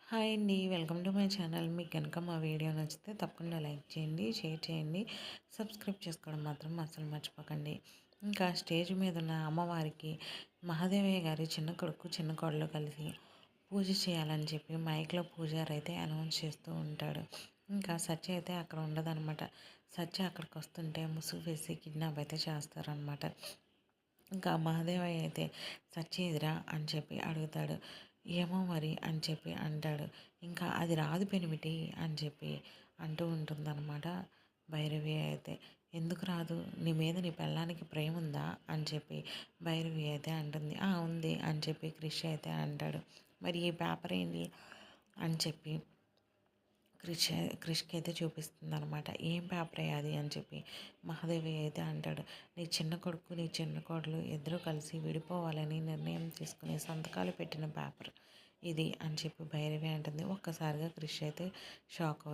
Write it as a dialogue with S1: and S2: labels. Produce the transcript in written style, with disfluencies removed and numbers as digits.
S1: Hi అండి. Welcome to my channel. మీకు కనుక మా వీడియో నచ్చితే తప్పకుండా లైక్ చేయండి, షేర్ చేయండి, సబ్స్క్రైబ్ చేసుకోవడం మాత్రం అస్సలు మర్చిపోకండి. ఇంకా స్టేజ్ మీద ఉన్న అమ్మవారికి మహాదేవయ్య గారి చిన్న కొడుకు చిన్న కోడలు కలిసి పూజ చేయాలని చెప్పి మైక్లో పూజారి అయితే అనౌన్స్ చేస్తూ ఉంటాడు. ఇంకా సత్య అయితే అక్కడ ఉండదన్నమాట. సత్య అక్కడికి వస్తుంటే ముసుగు వేసి కిడ్నాప్ అయితే చేస్తారనమాట. ఇంకా మహాదేవయ్య అయితే సచ్చేదిరా అని చెప్పి అడుగుతాడు. ఏమో మరి అని చెప్పి అంటాడు. ఇంకా అది రాదు పెనిమిటి అని చెప్పి అంటూ ఉంటుందన్నమాట భైరవి అయితే. ఎందుకు రాదు, నీ మీద నీ పెళ్ళానికి ప్రేమ ఉందా అని చెప్పి భైరవి అయితే అంటుంది. ఉంది అని చెప్పి క్రిష్ అయితే అంటాడు. మరి ఈ పేపర్ ఏంటి అని చెప్పి క్రిష్కి అయితే చూపిస్తుంది అనమాట. ఏం పేపర్ అది అని చెప్పి మహాదేవి అయితే అంటాడు. నీ చిన్న కొడుకు నీ చిన్న కోడలు ఇద్దరూ కలిసి విడిపోవాలని నిర్ణయం తీసుకుని సంతకాలు పెట్టిన పేపర్ ఇది అని చెప్పి భైరవి అంటుంది. ఒక్కసారిగా క్రిష్ అయితే షాక్ అవుతుంది.